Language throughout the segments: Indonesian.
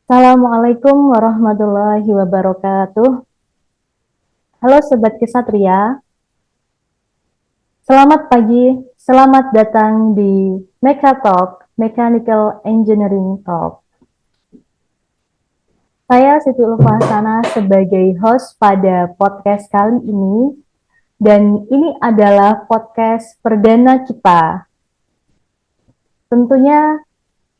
Assalamualaikum warahmatullahi wabarakatuh. Halo Sobat Kesatria, selamat pagi, selamat datang di Meka Talk, Mechanical Engineering Talk. Saya Siti Ulfasana sebagai host pada podcast kali ini, dan ini adalah podcast perdana kita. Tentunya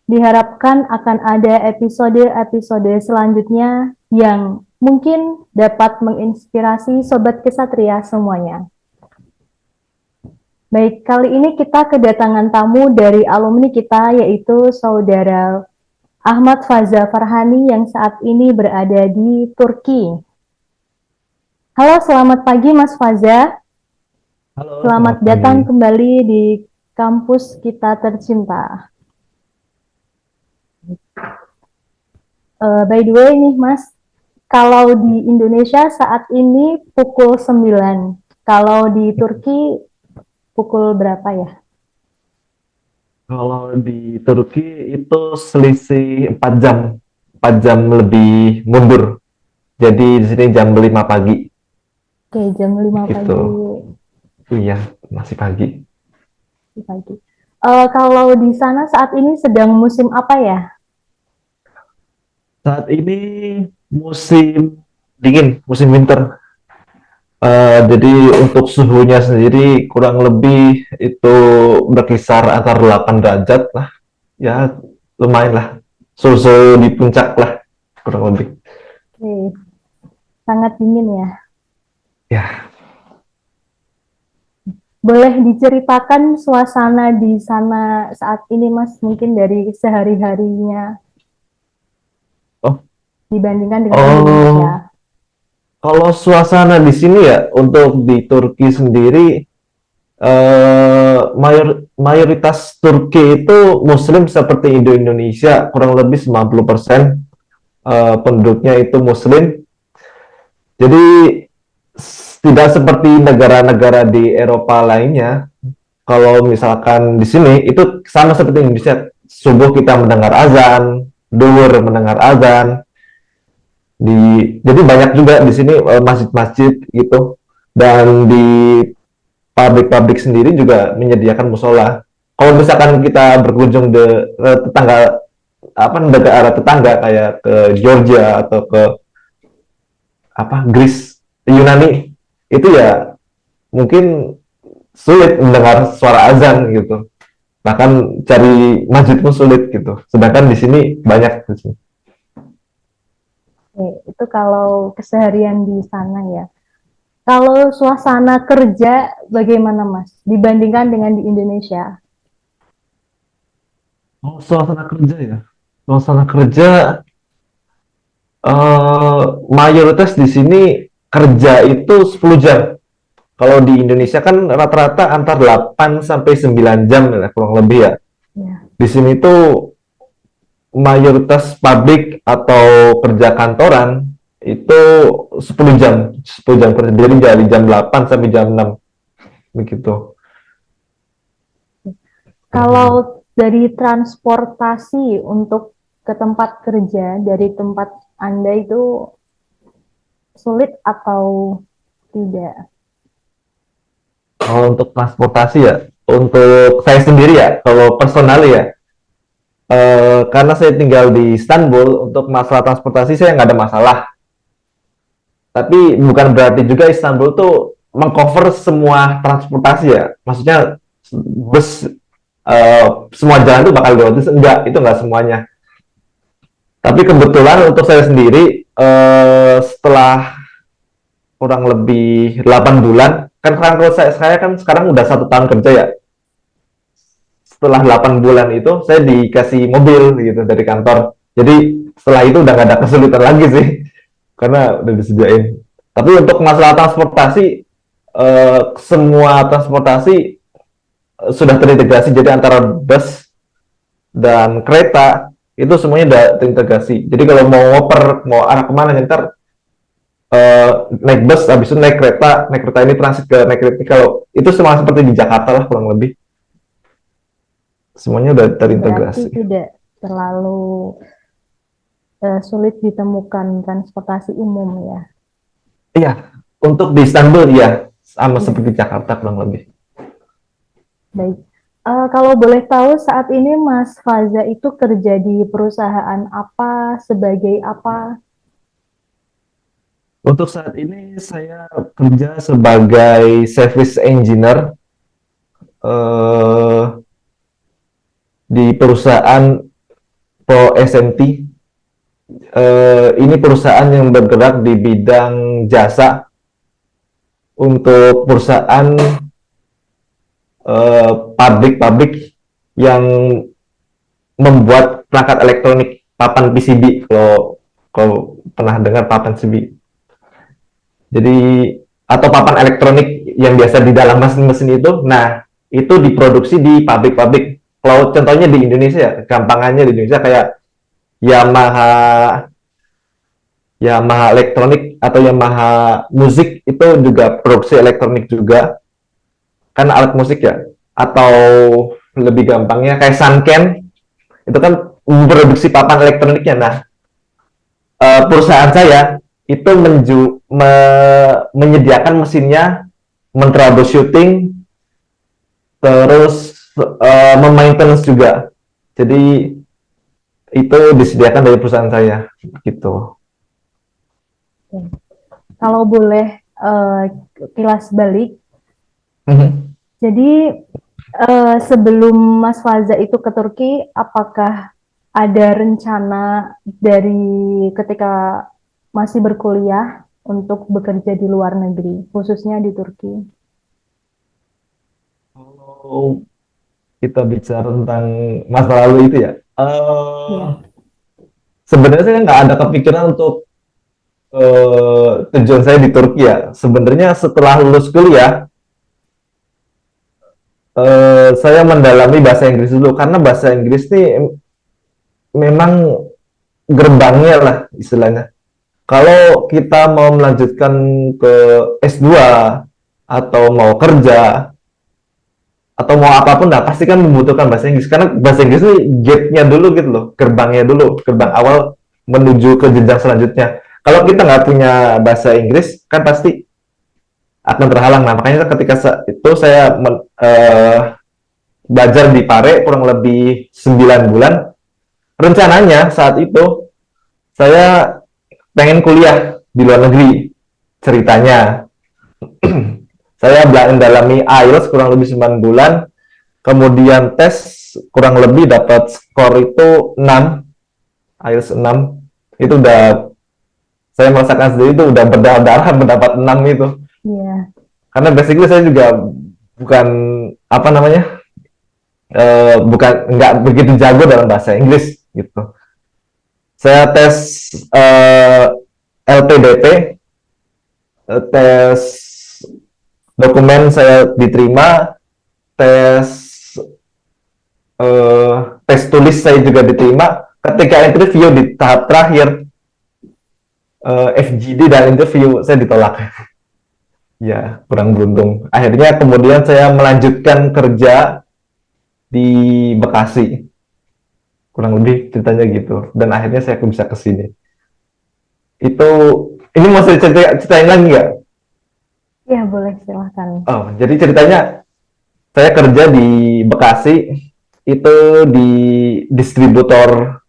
diharapkan akan ada episode-episode selanjutnya yang mungkin dapat menginspirasi Sobat Kesatria semuanya. Baik, kali ini kita kedatangan tamu dari alumni kita, yaitu Saudara Ahmad Faza Farhani yang saat ini berada di Turki. Halo, selamat pagi Mas Faza. Halo, Selamat selamat pagi. datang kembali di kampus kita tercinta. By the way nih Mas, kalau di Indonesia saat ini pukul 9. Kalau di Turki pukul berapa ya? Kalau di Turki itu selisih 4 jam, 4 jam lebih mundur. Jadi di sini jam 5 pagi, Oke, jam 5 gitu. pagi. Iya, masih pagi. Pagi. Kalau di sana saat ini sedang musim apa ya? Saat ini musim dingin, musim winter. Jadi untuk suhunya sendiri kurang lebih itu berkisar antara 8 derajat lah. Ya, lumayan lah. Suhu di puncak lah, kurang lebih. Oke, sangat dingin ya. Ya. Boleh diceritakan suasana di sana saat ini Mas, mungkin dari sehari-harinya Oh, dibandingkan dengan Indonesia. oh, kalau suasana di sini ya, untuk di Turki sendiri, mayoritas Turki itu Muslim seperti Indo-Indonesia, kurang lebih 90% penduduknya itu Muslim. Jadi tidak seperti negara-negara di Eropa lainnya. Kalau misalkan di sini itu sama seperti Indonesia, subuh kita mendengar azan, duhur mendengar azan, jadi banyak juga di sini masjid-masjid gitu, dan di pabrik-pabrik sendiri juga menyediakan musola. Kalau misalkan kita berkunjung ke tetangga, apa, negara tetangga kayak ke Georgia atau ke apa, Greece, Yunani, itu ya mungkin sulit mendengar suara azan gitu, bahkan cari masjid pun sulit gitu, sedangkan di sini banyak gitu. Oke, itu kalau keseharian di sana ya. Kalau suasana kerja bagaimana Mas dibandingkan dengan di Indonesia? Oh, suasana kerja ya, suasana kerja, mayoritas di sini kerja itu 10 jam. Kalau di Indonesia kan rata-rata antar 8 sampai 9 jam ya, kurang lebih ya. Ya. Di sini tuh mayoritas pabrik atau kerja kantoran itu 10 jam, 10 jam kerja. Jadi dari jam 8 sampai jam 6 begitu. Kurang Kalau lebih. dari transportasi untuk ke tempat kerja dari tempat Anda itu sulit atau tidak? Kalau untuk transportasi ya, untuk saya sendiri ya, kalau personal ya, karena saya tinggal di Istanbul, untuk masalah transportasi saya nggak ada masalah. Tapi bukan berarti juga Istanbul tuh mengcover semua transportasi ya. Maksudnya bus, semua jalan itu bakal gratis, enggak, itu enggak semuanya. Tapi kebetulan untuk saya sendiri, setelah kurang lebih 8 bulan, kan kalau saya kan sekarang udah 1 tahun kerja ya. Setelah 8 bulan itu saya dikasih mobil gitu dari kantor. Jadi setelah itu udah nggak ada kesulitan lagi sih, karena udah disediain. Tapi untuk masalah transportasi, semua transportasi sudah terintegrasi, jadi antara bus dan kereta itu semuanya udah terintegrasi. Jadi kalau mau ngoper, mau arah kemana, ntar naik bus, habis itu naik kereta ini transit ke naik kereta. Kalau itu semua seperti di Jakarta lah, kurang lebih semuanya udah Berarti terintegrasi. tidak terlalu sulit ditemukan transportasi umum ya. Iya, untuk di Istanbul ya, sama Iya, seperti Jakarta kurang lebih. baik. Kalau boleh tahu saat ini Mas Faza itu kerja di perusahaan apa, sebagai apa? Untuk saat ini saya kerja sebagai service engineer eh, di perusahaan Pro SMT. Ini perusahaan yang bergerak di bidang jasa untuk perusahaan pabrik-pabrik yang membuat perangkat elektronik papan PCB, kalau kalau pernah dengar papan PCB. Jadi atau papan elektronik yang biasa di dalam mesin-mesin itu, nah itu diproduksi di pabrik-pabrik. Kalau contohnya di Indonesia, gampangannya di Indonesia kayak Yamaha, Yamaha elektronik atau Yamaha musik itu juga produksi elektronik juga, kan alat musik ya. Atau lebih gampangnya kayak Sanken, itu kan memproduksi papan elektroniknya. Nah, perusahaan saya itu menyediakan mesinnya, men-troubleshooting, terus memaintenance juga. Jadi itu disediakan dari perusahaan saya gitu. Kalau boleh kilas balik, Mhm. jadi sebelum Mas Faza itu ke Turki, apakah ada rencana dari ketika masih berkuliah untuk bekerja di luar negeri, khususnya di Turki? Kalau kita bicara tentang masa lalu itu ya, Ya, sebenarnya saya nggak ada kepikiran untuk tujuan saya di Turki ya. Sebenarnya setelah lulus kuliah, saya mendalami bahasa Inggris dulu karena bahasa Inggris ini memang gerbangnya lah istilahnya. Kalau kita mau melanjutkan ke S2 atau mau kerja atau mau apapun lah pasti kan membutuhkan bahasa Inggris karena bahasa Inggris itu gate-nya dulu gitu loh, gerbangnya dulu, gerbang awal menuju ke jenjang selanjutnya. Kalau kita nggak punya bahasa Inggris kan pasti akan terhalang. Nah makanya ketika itu saya belajar di Pare kurang lebih 9 bulan. Rencananya saat itu saya pengen kuliah di luar negeri. Ceritanya saya mendalami IELTS kurang lebih 9 bulan, kemudian tes kurang lebih dapat skor itu 6, IELTS 6. Itu udah saya merasakan sendiri itu udah berdarah-darah mendapat 6 itu. iya, Karena basically saya juga bukan apa namanya, bukan nggak begitu jago dalam bahasa Inggris gitu. Saya tes LPDP, tes dokumen saya diterima, tes tes tulis saya juga diterima. Ketika interview di tahap terakhir, FGD dan interview saya ditolak. Ya, kurang beruntung. Akhirnya kemudian saya melanjutkan kerja di Bekasi. Kurang lebih ceritanya gitu. Dan akhirnya saya bisa ke sini. Itu, ini mau saya ceritain lagi nggak? iya boleh silahkan. Oh, jadi ceritanya saya kerja di Bekasi, itu di distributor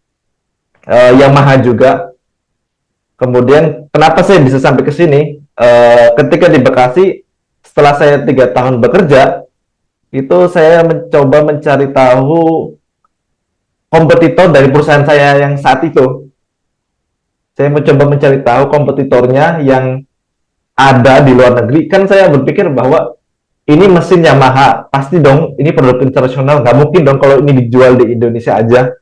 Yamaha juga. Kemudian kenapa saya bisa sampai ke sini? Ketika di Bekasi, setelah saya 3 tahun bekerja, itu saya mencoba mencari tahu kompetitor dari perusahaan saya yang saat itu. Saya mencoba mencari tahu kompetitornya yang ada di luar negeri. Kan saya berpikir bahwa ini mesin Yamaha, pasti dong ini produk internasional, nggak mungkin dong kalau ini dijual di Indonesia aja.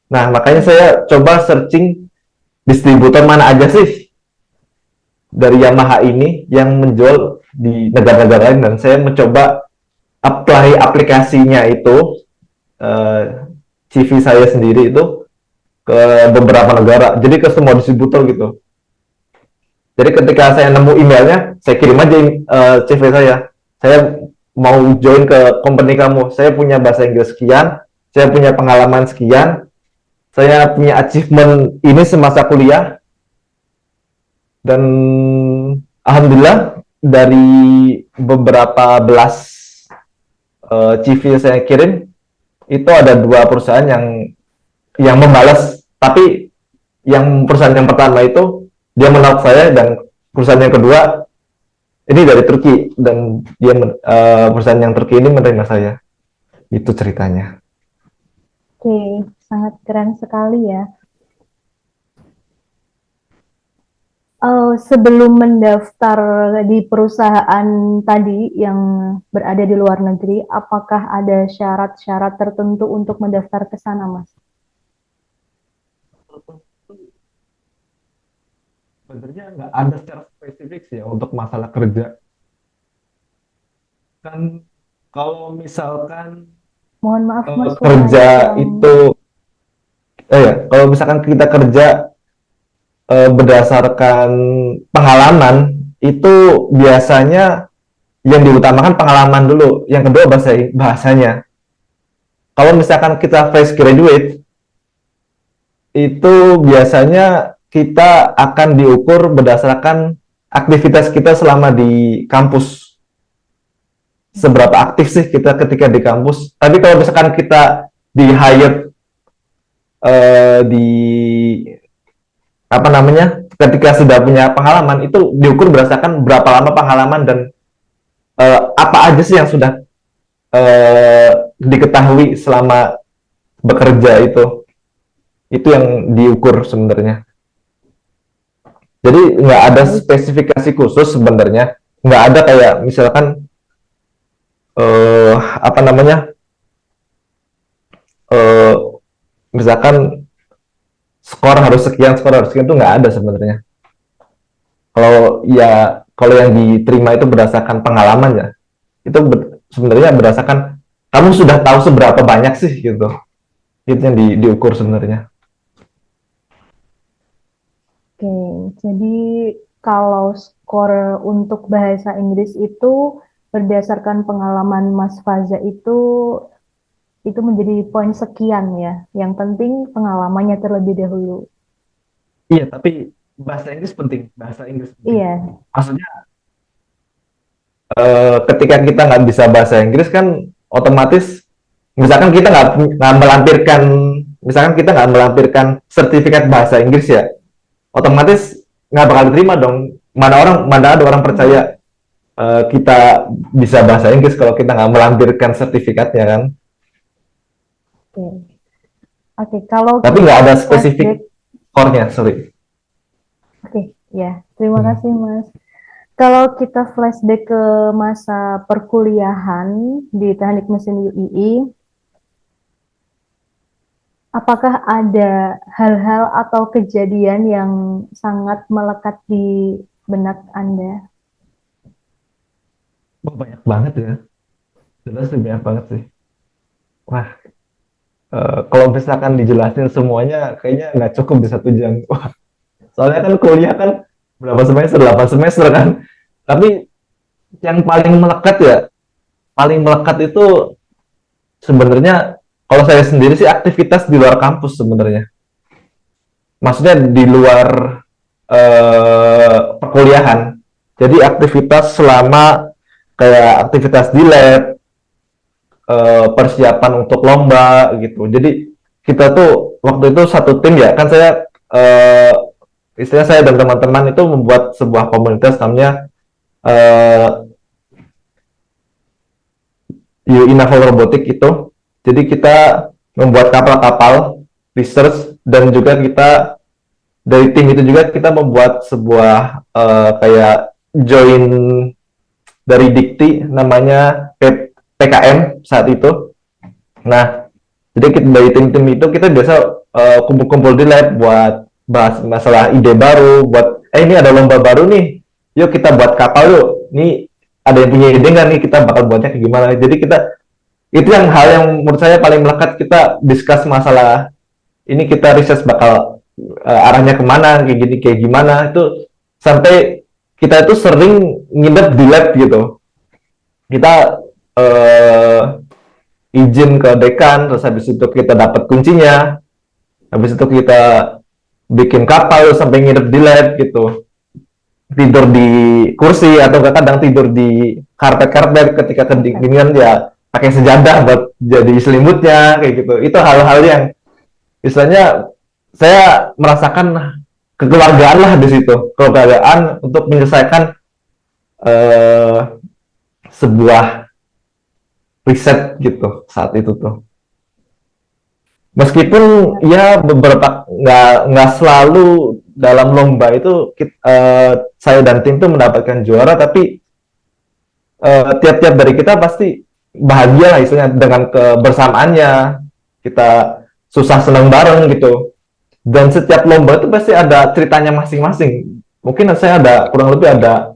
Nah, makanya saya coba searching distributor mana aja sih dari Yamaha ini yang menjual di negara-negara lain, dan saya mencoba apply aplikasinya itu, CV saya sendiri itu ke beberapa negara, jadi ke semua distributor gitu. Jadi ketika saya nemu emailnya, saya kirim aja CV saya mau join ke company kamu, saya punya bahasa Inggris sekian, saya punya pengalaman sekian, saya punya achievement ini semasa kuliah, dan alhamdulillah dari beberapa belas CV yang saya kirim itu ada 2 perusahaan yang membalas, tapi yang perusahaan yang pertama itu dia menolak saya, dan perusahaan yang kedua ini dari Turki, dan perusahaan yang Turki ini menerima saya. Itu ceritanya. Oke, sangat keren sekali ya. Sebelum mendaftar di perusahaan tadi yang berada di luar negeri, apakah ada syarat-syarat tertentu untuk mendaftar ke sana, Mas? Sebenarnya nggak ada secara spesifik sih ya untuk masalah kerja. Kan kalau misalkan Mohon maaf, Mas, kerja suaranya kurang. itu, ya, kalau misalkan kita kerja berdasarkan pengalaman, itu biasanya yang diutamakan pengalaman dulu, yang kedua bahasanya. Kalau misalkan kita fresh graduate, itu biasanya kita akan diukur berdasarkan aktivitas kita selama di kampus. Seberapa aktif sih kita ketika di kampus. Tapi kalau misalkan kita di hire di apa namanya, ketika sudah punya pengalaman, itu diukur berdasarkan berapa lama pengalaman, dan apa aja sih yang sudah diketahui selama bekerja. Itu yang diukur sebenarnya. Jadi nggak ada spesifikasi khusus sebenarnya, nggak ada kayak misalkan apa namanya, eh, misalkan skor harus sekian itu nggak ada sebenarnya. Kalau yang diterima itu berdasarkan pengalaman ya, itu sebenarnya berdasarkan kamu sudah tahu seberapa banyak sih gitu. Itu yang diukur sebenarnya. Oke, jadi kalau skor untuk bahasa Inggris itu berdasarkan pengalaman Mas Faza itu menjadi poin sekian ya. Yang penting pengalamannya terlebih dahulu. Iya, tapi bahasa Inggris penting. Bahasa Inggris penting. Iya. Maksudnya ketika kita nggak bisa bahasa Inggris kan otomatis, misalkan kita nggak melampirkan, misalkan kita nggak melampirkan sertifikat bahasa Inggris ya, otomatis nggak bakal diterima dong. Mana ada orang percaya kita bisa bahasa Inggris kalau kita nggak melampirkan sertifikatnya kan. Oke, kalau Tapi nggak ada flashback, spesifik skornya, sorry. oke, ya, terima kasih Mas. Kalau kita flashback ke masa perkuliahan di Teknik Mesin UII, apakah ada hal-hal atau kejadian yang sangat melekat di benak Anda? Oh, banyak banget ya. Jelas sih banyak banget sih. Wah, kalau misalkan dijelasin semuanya, kayaknya nggak cukup di 1 jam. Wah, soalnya kan kuliah kan berapa semester, 8 semester kan. Tapi yang paling melekat itu sebenarnya kalau saya sendiri sih aktivitas di luar kampus sebenarnya. Maksudnya di luar perkuliahan. Jadi aktivitas selama kayak aktivitas di lab, persiapan untuk lomba gitu. Jadi kita tuh waktu itu satu tim ya, kan saya istilahnya saya dan teman-teman itu membuat sebuah komunitas namanya UI Naval Robotik itu. Jadi kita membuat kapal-kapal research, dan juga kita dari tim itu juga kita membuat sebuah kayak join dari Dikti namanya PKM saat itu. Nah, jadi dari tim-tim itu kita biasa kumpul-kumpul di lab buat bahas masalah ide baru, buat ini ada lomba baru nih, yuk kita buat kapal yuk. Nih ada yang punya ide nggak nih, kita bakal buatnya kayak gimana. Jadi itu yang hal yang menurut saya paling melekat, kita discuss masalah ini, kita research bakal arahnya kemana, kayak gini kayak gimana, itu sampai kita itu sering nginep di lab gitu. Kita izin ke dekan, terus habis itu kita dapat kuncinya, Habis itu kita bikin kapal sampai nginep di lab gitu. Tidur di kursi atau kadang tidur di karpet-karpet, ketika kedinginan ya pakai sejadah buat jadi selimutnya kayak gitu. Itu hal-hal yang istilahnya saya merasakan kekeluargaan lah di situ, kekeluargaan untuk menyelesaikan eh, sebuah riset gitu saat itu tuh. Meskipun ya beberapa nggak selalu dalam lomba itu saya dan tim tuh mendapatkan juara, tapi tiap-tiap dari kita pasti bahagia lah istilahnya dengan kebersamaannya, kita susah senang bareng gitu. Dan setiap lomba itu pasti ada ceritanya masing-masing. Mungkin saya ada kurang lebih ada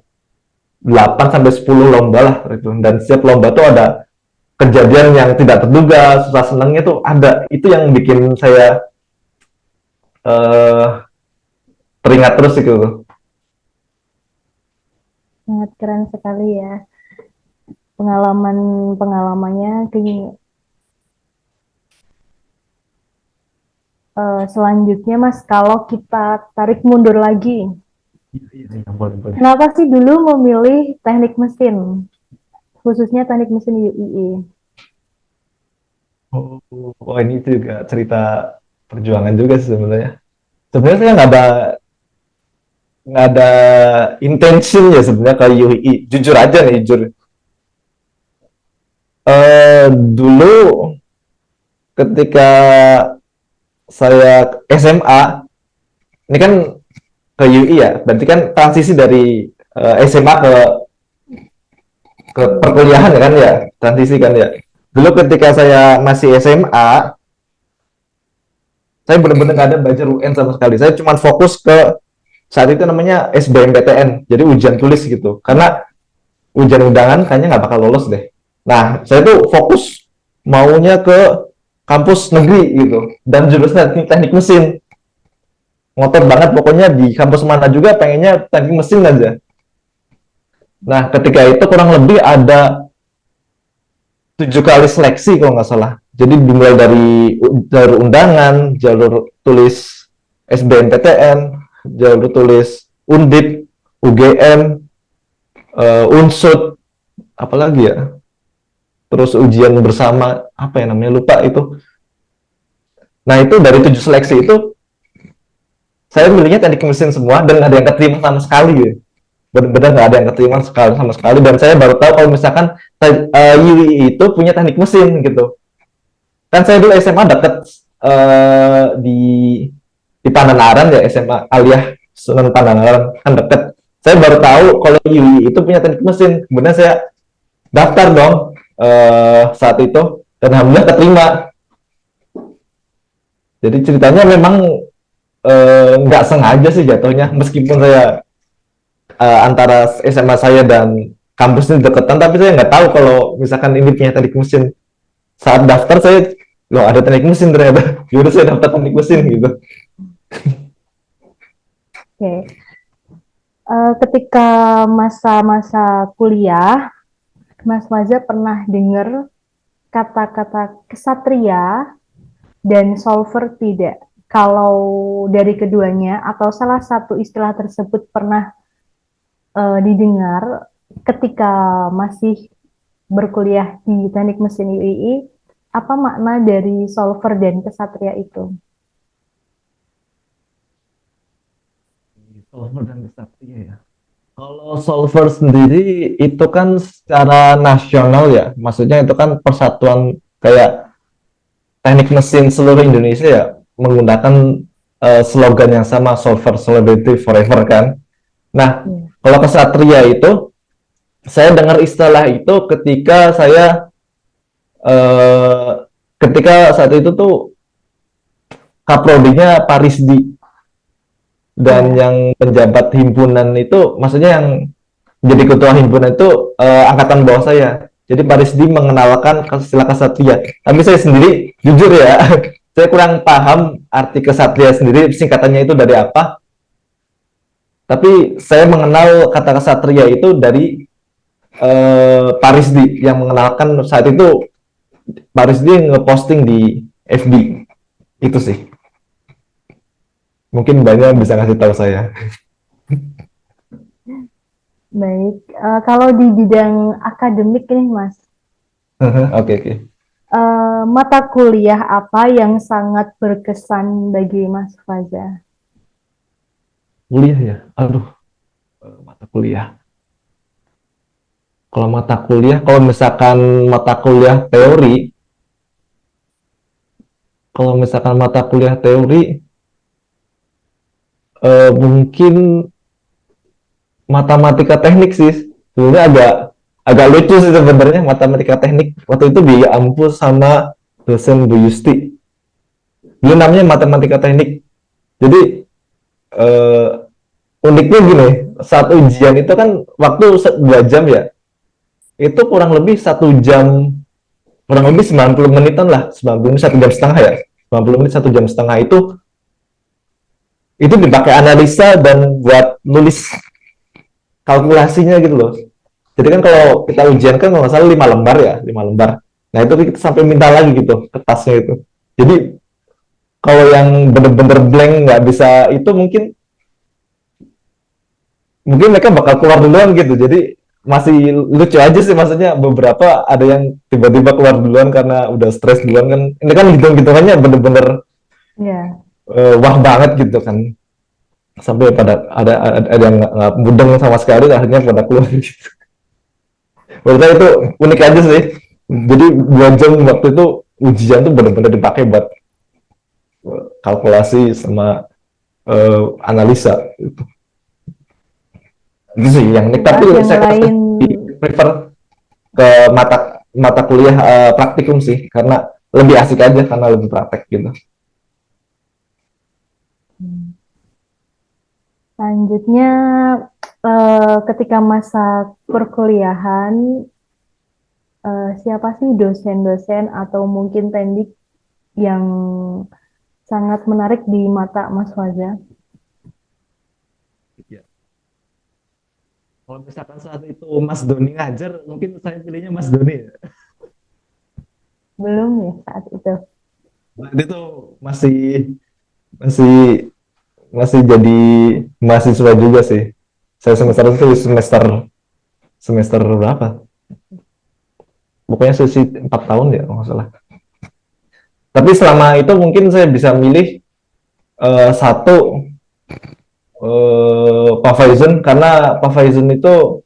8 sampai 10 lomba lah itu, dan setiap lomba tuh ada kejadian yang tidak terduga, susah senangnya tuh ada. Itu yang bikin saya teringat terus gitu. Sangat keren sekali ya pengalamannya. Selanjutnya Mas, kalau kita tarik mundur lagi, Boleh. kenapa sih dulu memilih teknik mesin, khususnya teknik mesin UIE? Oh, ini juga cerita perjuangan juga sih sebenarnya. Sebenarnya saya nggak ada intention ya sebenarnya ke UI. Jujur aja nih, jujur. Dulu ketika saya SMA, ini kan ke UI ya, berarti kan transisi dari SMA ke perkuliahan ya kan ya, transisi kan ya. Dulu ketika saya masih SMA, saya benar-benar nggak ada belajar UN sama sekali. Saya cuma fokus ke saat itu namanya SBMPTN, jadi ujian tulis gitu. Karena ujian undangan kayaknya nggak bakal lolos deh. Nah, saya tuh fokus maunya ke kampus negeri gitu, dan jurusan teknik mesin. Ngotot banget pokoknya di kampus mana juga pengennya teknik mesin aja. Nah, ketika itu kurang lebih ada 7 kali seleksi kalau nggak salah. Jadi dimulai dari jalur undangan, jalur tulis SBMPTN, jalur tulis Undip, UGM, Unsud, apalagi ya. Terus ujian bersama, apa ya namanya, lupa itu. Nah, itu dari 7 seleksi itu, saya milihnya teknik mesin semua, dan nggak ada yang keterima sama sekali ya. Benar-benar nggak ada yang keterima sama sekali, dan saya baru tahu kalau misalkan UI itu punya teknik mesin gitu. Kan saya dulu SMA deket di Pananaran ya, SMA Aliyah Sunan Pananaran kan deket. Saya baru tahu kalau UI itu punya teknik mesin. Kemudian saya daftar dong saat itu, dan alhamdulillah keterima. Jadi ceritanya memang nggak sengaja sih jatuhnya, meskipun saya antara SMA saya dan kampus ini deketan, tapi saya nggak tahu kalau misalkan ini punya teknik mesin. Saat daftar saya, loh ada teknik mesin ternyata, yaudah saya daftar teknik mesin gitu. Oke. Ketika masa-masa kuliah, Mas Maza pernah dengar kata-kata kesatria dan solver tidak? Kalau dari keduanya atau salah satu istilah tersebut pernah didengar ketika masih berkuliah di teknik mesin UII, apa makna dari solver dan kesatria itu? Solver dan kesatria ya. Kalau solver sendiri itu kan secara nasional ya, maksudnya itu kan persatuan kayak teknik mesin seluruh Indonesia ya, menggunakan slogan yang sama, solver celebrity forever kan. Nah, kalau kesatria itu, saya dengar istilah itu ketika saya ketika saat itu tuh kaprodinya Pak Risdi, dan yang penjabat himpunan itu, maksudnya yang jadi ketua himpunan itu angkatan bawah saya. Jadi Pak Risdi mengenalkan istilah kesatria. Tapi saya sendiri jujur ya, saya kurang paham arti kesatria sendiri, singkatannya itu dari apa. Tapi saya mengenal kata kesatria itu dari Pak Risdi yang mengenalkan saat itu. Pak Risdi ngeposting di FB itu sih. Mungkin banyak yang bisa ngasih tahu saya. Baik, kalau di bidang akademik nih Mas, Oke, oke. mata kuliah apa yang sangat berkesan bagi Mas Faza? Kuliah ya. Aduh, mata kuliah. Kalau misalkan mata kuliah teori, kalau misalkan mata kuliah teori, mungkin matematika teknik sih. Sebenarnya agak agak lucu sih sebenarnya matematika teknik. Waktu itu diampu sama dosen Bu Yusti. Dia namanya matematika teknik. Jadi eh, uniknya gini, saat ujian itu kan waktu 2 jam ya. Itu kurang lebih 1 jam, kurang lebih 90 menitan lah, 90 menit 1 jam setengah ya. 90 menit 1 jam setengah itu dipakai analisa dan buat nulis kalkulasinya gitu loh. Jadi kan kalau kita ujian kan kalau nggak salah 5 lembar ya, 5 lembar. Nah itu kita sampai minta lagi gitu kertasnya itu. Jadi kalau yang bener-bener blank nggak bisa itu mungkin mungkin mereka bakal keluar duluan gitu. Jadi masih lucu aja sih maksudnya beberapa ada yang tiba-tiba keluar duluan karena udah stres duluan kan. Ini kan hitung-hitungannya bener-bener Ya, wah banget gitu kan. Sampai pada ada yang nggak mudeng sama sekali akhirnya pada keluar gitu. Menurut saya itu unik aja sih. Jadi 2 jam waktu itu ujian tuh benar-benar dipakai buat kalkulasi sama analisa. Itu sih yang unik. Tapi yang saya lain, prefer ke mata mata kuliah praktikum sih karena lebih asik aja karena lebih praktek gitu. selanjutnya ketika masa perkuliahan, siapa sih dosen-dosen atau mungkin pendik yang sangat menarik di mata Mas Faza? Ya. Kalau misalkan saat itu Mas Doni ngajar, mungkin saya pilihnya Mas Doni. Belum ya saat itu. Dia tuh masih masih masih jadi mahasiswa juga sih. Saya semester itu semester semester berapa? Pokoknya sesi 4 tahun ya, kalau nggak salah. Tapi selama itu mungkin saya bisa milih satu Pak Faizun karena Pak Faizun itu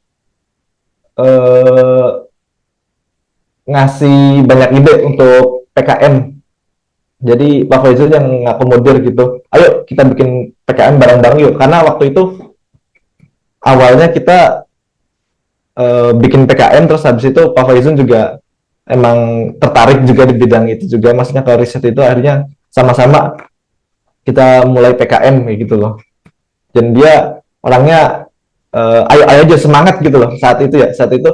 eh, ngasih banyak ide untuk PKM. Jadi Pak Faizul yang ngakomodir gitu. Ayo kita bikin PKM bareng-bareng yuk. Karena waktu itu awalnya kita bikin PKM terus habis itu Pak Faizul juga emang tertarik juga di bidang itu juga. Maksudnya ke riset itu akhirnya sama-sama kita mulai PKM kayak gitu loh. Dan dia orangnya ayo ayo aja semangat gitu loh saat itu ya. Saat itu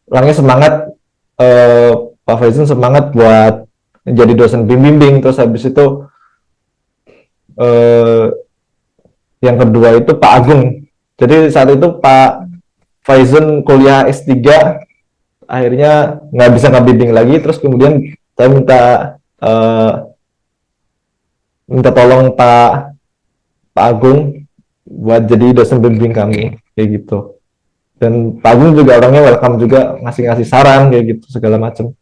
orangnya semangat eh, Pak Faizul semangat buat jadi dosen bimbing terus habis itu eh, yang kedua itu Pak Agung. Jadi saat itu Pak Faizun kuliah S3 akhirnya nggak bisa ngebimbing lagi terus kemudian saya eh, minta tolong Pak Agung buat jadi dosen bimbing kami kayak gitu. Dan Pak Agung juga orangnya welcome juga ngasih-ngasih saran kayak gitu segala macam.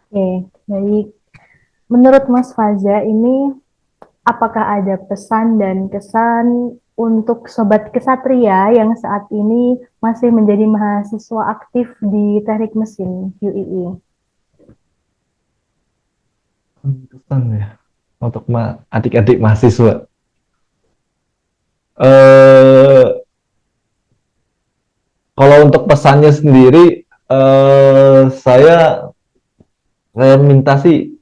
Oke, baik. Menurut Mas Faza ini, apakah ada pesan dan kesan untuk Sobat Kesatria yang saat ini masih menjadi mahasiswa aktif di Teknik Mesin UII? Pesan ya untuk adik-adik mahasiswa. Eh Kalau untuk pesannya sendiri, saya minta sih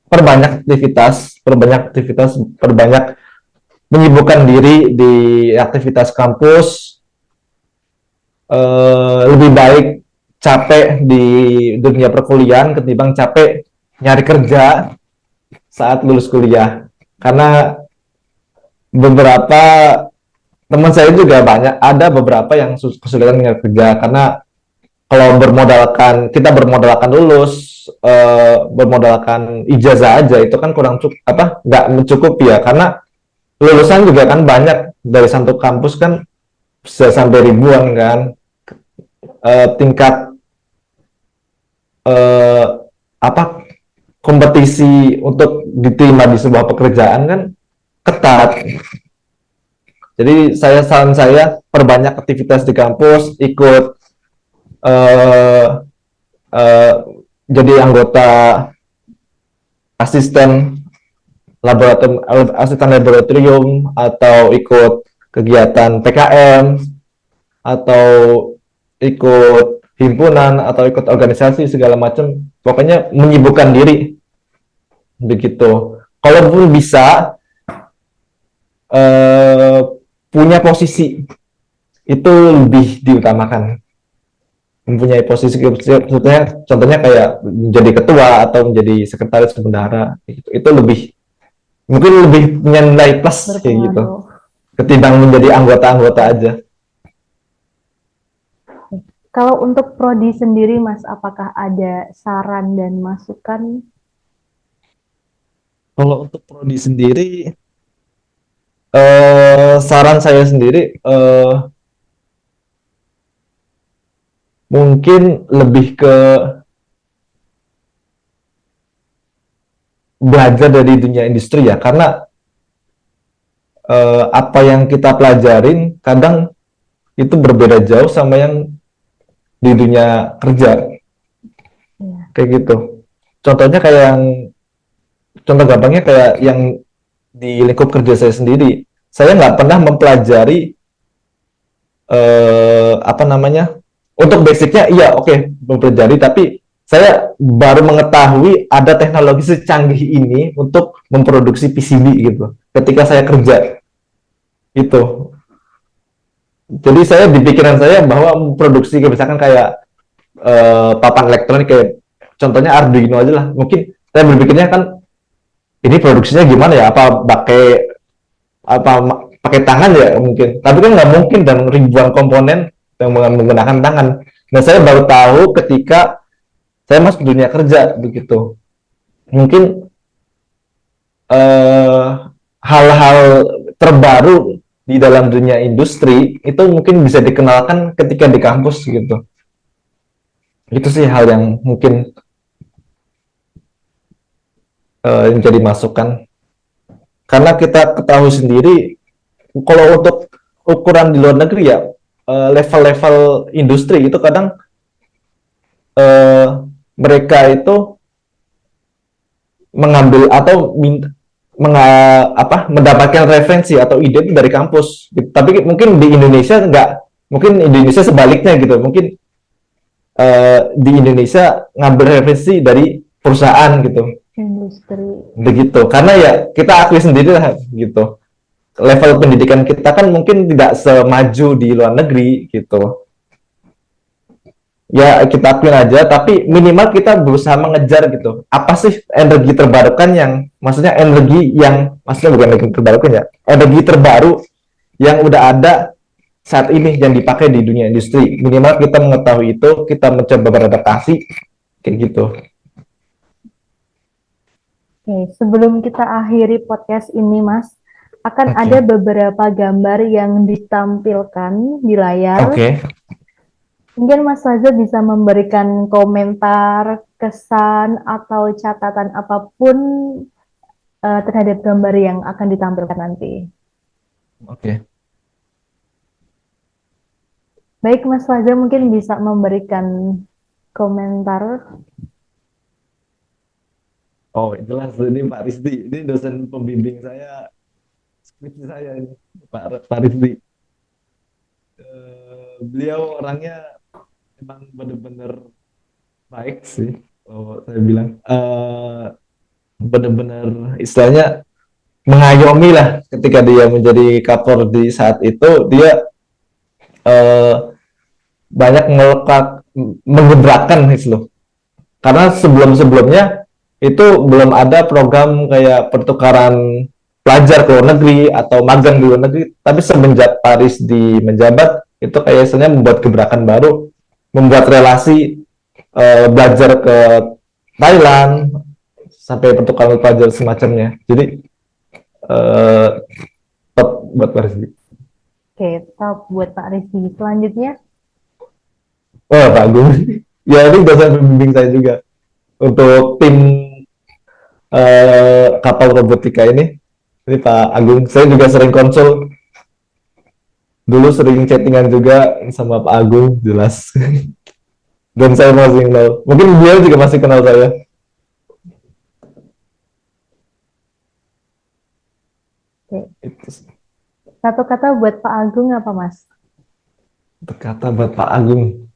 perbanyak aktivitas, perbanyak menyibukkan diri di aktivitas kampus. Lebih baik capek di dunia perkuliahan ketimbang capek nyari kerja saat lulus kuliah. Karena beberapa teman saya juga banyak, ada beberapa yang kesulitan nyari kerja karena kalau kita bermodalkan lulus, bermodalkan ijazah aja itu kan kurang cukup, nggak mencukupi ya, karena lulusan juga kan banyak dari satu kampus kan bisa sampai ribuan kan. Tingkat eh, apa kompetisi untuk diterima di sebuah pekerjaan kan ketat. Jadi saran saya perbanyak aktivitas di kampus, ikut eh, eh, jadi anggota asisten laboratorium atau ikut kegiatan PKM atau ikut himpunan atau ikut organisasi segala macam, pokoknya menyibukkan diri begitu. Kalaupun bisa eh, punya posisi itu lebih diutamakan, mempunyai posisi contohnya kayak menjadi ketua atau menjadi sekretaris bendahara, itu mungkin lebih punya nilai plus kayak gitu Berpengaruh. ketimbang menjadi anggota-anggota aja. Kalau untuk prodi sendiri, Mas, apakah ada saran dan masukan? Kalau untuk prodi sendiri, saran saya sendiri mungkin lebih ke belajar dari dunia industri ya, karena apa yang kita pelajarin kadang itu berbeda jauh sama yang di dunia kerja, Ya. kayak gitu. Contohnya kayak contoh gampangnya kayak yang di lingkup kerja saya sendiri, saya nggak pernah mempelajari apa namanya, untuk basicnya iya oke, mempelajari, tapi saya baru mengetahui ada teknologi secanggih ini untuk memproduksi PCB gitu ketika saya kerja itu. Jadi saya di pikiran saya bahwa memproduksi misalkan kayak papan elektronik, kayak contohnya Arduino aja lah, mungkin saya berpikirnya kan ini produksinya gimana ya, apa apa pakai tangan ya mungkin, tapi kan nggak mungkin dan ribuan komponen yang menggunakan tangan. Nah saya baru tahu ketika saya masuk dunia kerja begitu. Mungkin hal-hal terbaru di dalam dunia industri itu mungkin bisa dikenalkan ketika di kampus gitu. Itu sih hal yang mungkin menjadi masukan. Karena kita ketahui sendiri, kalau untuk ukuran di luar negeri ya, level-level industri itu kadang mereka itu mengambil atau mendapatkan referensi atau ide itu dari kampus. Tapi mungkin di Indonesia enggak, mungkin Indonesia sebaliknya gitu. Mungkin di Indonesia ngambil referensi dari perusahaan gitu. Industri. Begitu. Karena ya kita akui sendiri lah gitu. Level pendidikan kita kan mungkin tidak semaju di luar negeri gitu. Ya kita akuin aja, tapi minimal kita berusaha mengejar gitu. Apa sih energi terbarukan maksudnya bukan energi terbarukan ya, energi terbaru yang udah ada saat ini yang dipakai di dunia industri. Minimal kita mengetahui itu, kita mencoba beradaptasi kayak gitu. Oke, sebelum kita akhiri podcast ini, Mas, akan Oke. ada beberapa gambar yang ditampilkan di layar. Oke. Mungkin Mas Faza bisa memberikan komentar, kesan, atau catatan apapun terhadap gambar yang akan ditampilkan nanti. Oke. Baik, Mas Faza mungkin bisa memberikan komentar. Oh, jelas ini Pak Rizdi. Ini dosen pembimbing saya, skripsi saya ini, Pak Rizdi. Beliau orangnya emang benar-benar baik sih, saya bilang. Benar-benar istilahnya mengayomi lah ketika dia menjadi kapolri di saat itu. Dia banyak menggebrakan gitu, karena sebelum-sebelumnya itu belum ada program kayak pertukaran pelajar ke luar negeri atau magang di luar negeri. Tapi semenjak Paris di menjabat, itu kayaknya membuat gebrakan baru membuat relasi, belajar ke Thailand sampai pertukaran pelajar semacamnya. Jadi top buat Pak Rizky. Oke, top buat Pak Rizky. Selanjutnya, Wah, Pak Agung. Ya, ini dosen pembimbing saya juga untuk tim kapal robotika ini. Ini Pak Agung. Saya juga sering konsul. Dulu sering chattingan juga sama Pak Agung, jelas. Dan saya masih kenal. Mungkin beliau juga masih kenal saya. oke. Itu Satu kata buat Pak Agung apa, Mas? kata buat Pak Agung.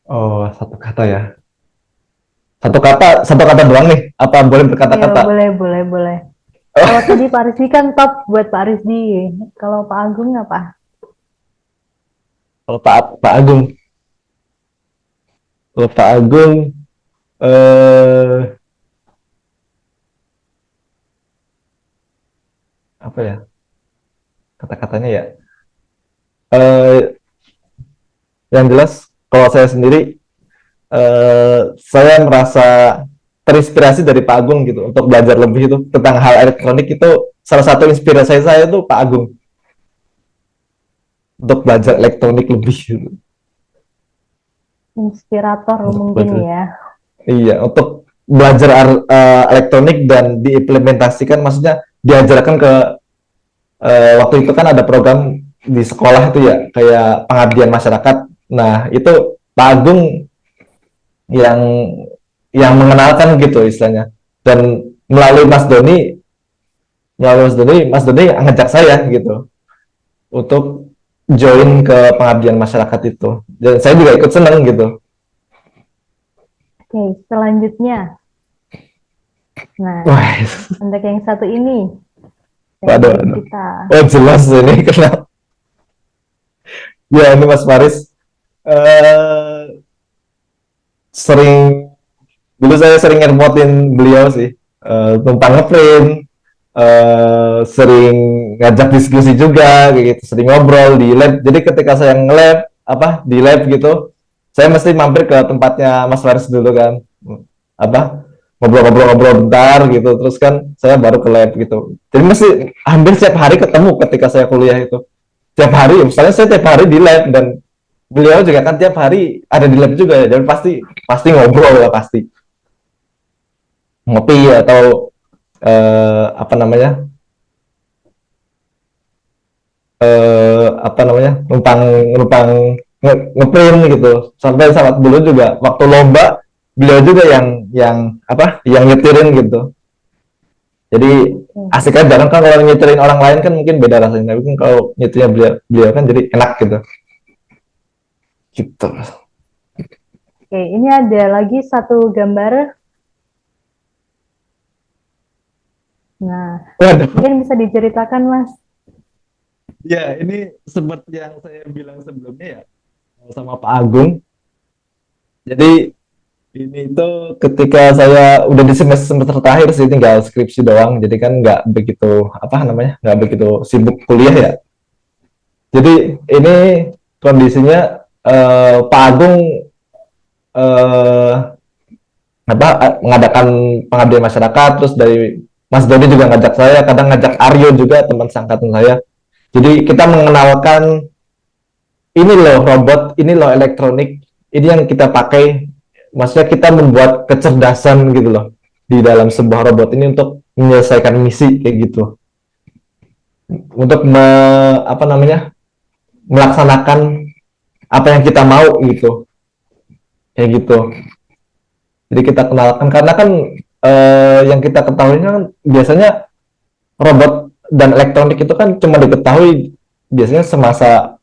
Oh, satu kata ya. Satu kata doang nih. Apa boleh Iya, berkata-kata? boleh, boleh, boleh. Oh, Kalau tadi Pak Rizky kan top buat Pak Rizky. Kalau Pak Agung apa? kalau Pak Agung. Kalau Pak Agung, eh, apa ya? Kata-katanya ya. Eh, yang jelas, kalau saya sendiri, saya merasa terinspirasi dari Pak Agung gitu untuk belajar lebih itu tentang hal elektronik itu salah satu inspirasi saya itu Pak Agung untuk belajar elektronik lebih gitu. Inspirator Untuk mungkin belajar, ya. iya, untuk belajar elektronik dan diimplementasikan, maksudnya diajarkan ke waktu itu kan ada program di sekolah itu ya kayak pengabdian masyarakat. Nah itu Pak Agung yang mengenalkan gitu istilahnya, dan melalui Mas Doni ngajak saya gitu untuk join ke pengabdian masyarakat itu, dan saya juga ikut seneng gitu. Oke, selanjutnya. Nah, Wah, untuk yang satu ini, waduh, tagline waduh. kita. Oh jelas ini kenal. Ya ini Mas Faris, eh sering dulu saya sering ngerepotin beliau sih, numpang ngeprint, sering ngajak diskusi juga kayak gitu, sering ngobrol di lab. Jadi ketika saya nge-lab apa di lab gitu, saya mesti mampir ke tempatnya Mas Faris dulu kan, apa ngobrol-ngobrol bentar gitu, terus kan saya baru ke lab gitu. Jadi mesti hampir setiap hari ketemu ketika saya kuliah itu. Tiap hari, misalnya saya tiap hari di lab, dan beliau juga kan tiap hari ada di lab juga ya, dan pasti pasti ngobrol lah, pasti ngopi atau apa namanya, numpang numpang ngeprint gitu, sampai saat dulu juga waktu lomba beliau juga yang nyetirin gitu. Jadi Oke, asik aja kan, kalau nyetirin orang lain kan mungkin beda rasanya, tapi kan kalau nyetirnya beliau beliau kan jadi enak gitu gitu. oke, ini ada lagi satu gambar. Nah, Waduh. mungkin bisa diceritakan, Mas. Ya ini seperti yang saya bilang sebelumnya ya sama Pak Agung. Jadi ini tuh ketika saya udah di semester terakhir sih, tinggal skripsi doang. Jadi kan nggak begitu apa namanya, nggak begitu sibuk kuliah ya. Jadi ini kondisinya, Pak Agung eh, mengadakan pengabdian masyarakat, terus dari Mas Dodi juga ngajak saya, kadang ngajak Aryo juga teman seangkatan saya. Jadi kita mengenalkan ini loh robot, ini loh elektronik, ini yang kita pakai. Maksudnya kita membuat kecerdasan gitu loh di dalam sebuah robot ini untuk menyelesaikan misi kayak gitu. Untuk apa namanya, melaksanakan apa yang kita mau gitu, kayak gitu. Jadi kita kenalkan karena kan yang kita ketahui kan biasanya robot dan elektronik itu kan cuma diketahui biasanya semasa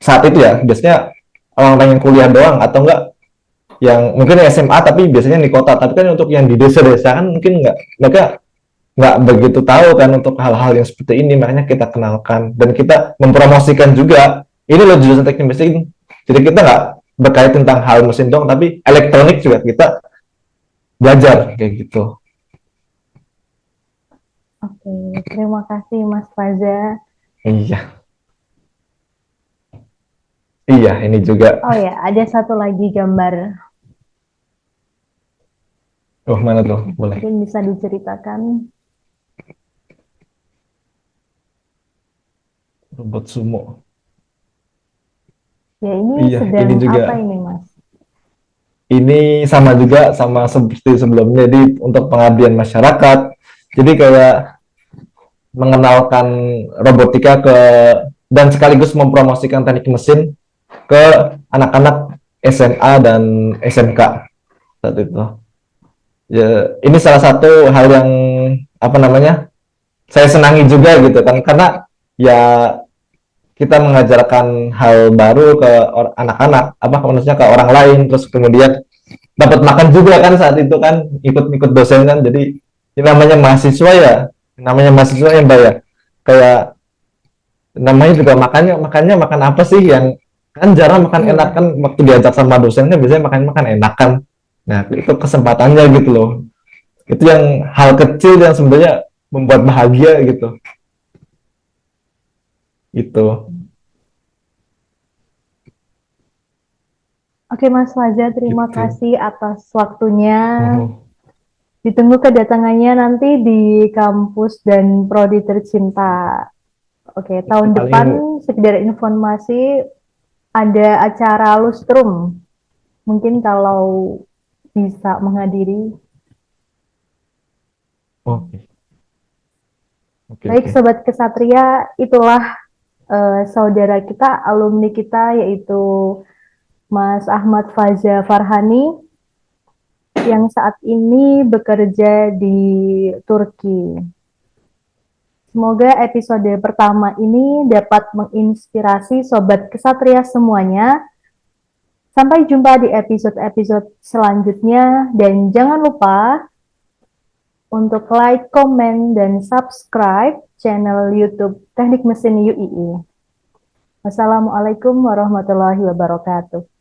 saat itu ya. Biasanya orang-orang yang kuliah doang, atau enggak yang mungkin SMA tapi biasanya di kota. Tapi kan untuk yang di desa-desa kan mungkin nggak, mereka nggak begitu tahu kan untuk hal-hal yang seperti ini. Makanya kita kenalkan dan kita mempromosikan juga, ini loh jurusan teknik mesin. Jadi kita nggak berkait tentang hal mesin dong, tapi elektronik juga kita belajar kayak gitu. Oke, terima kasih Mas Faza. Iya. Iya, ini juga. Oh ya, ada satu lagi gambar. Oh, mana tuh? Boleh. Mungkin bisa diceritakan. Robot sumo. Ya, ini Iya, sedang ini juga. apa ini, Mas? Ini sama juga sama seperti sebelumnya. Jadi untuk pengabdian masyarakat. Jadi kayak mengenalkan robotika ke dan sekaligus mempromosikan teknik mesin ke anak-anak SMA dan SMK saat itu. Ya, ini salah satu hal yang apa namanya saya senangi juga gitu kan karena ya kita mengajarkan hal baru ke anak-anak apa maksudnya ke orang lain terus kemudian dapat makan juga kan saat itu kan ikut-ikut dosen kan jadi ini namanya mahasiswa ya namanya mahasiswa yang banyak kayak namanya juga makannya makan apa sih yang kan jarang makan enak Iya. kan waktu diajak sama dosen kan biasanya makan enak kan nah itu kesempatannya gitu loh itu yang hal kecil yang sebenarnya membuat bahagia gitu itu. Oke, Mas Faza, terima Gitu. kasih atas waktunya. Mhm. Ditunggu kedatangannya nanti di kampus dan prodi tercinta. Oke, tahun depan Paling sekedar informasi ada acara lustrum. Mungkin kalau bisa menghadiri. oke oke Baik, oke. Sobat Kesatria, itulah saudara kita, alumni kita, yaitu Mas Ahmad Faza Farhani, yang saat ini bekerja di Turki. Semoga episode pertama ini dapat menginspirasi Sobat Kesatria semuanya. Sampai jumpa di episode-episode selanjutnya, dan jangan lupa untuk like, komen, dan subscribe channel YouTube Teknik Mesin UII. Wassalamualaikum warahmatullahi wabarakatuh.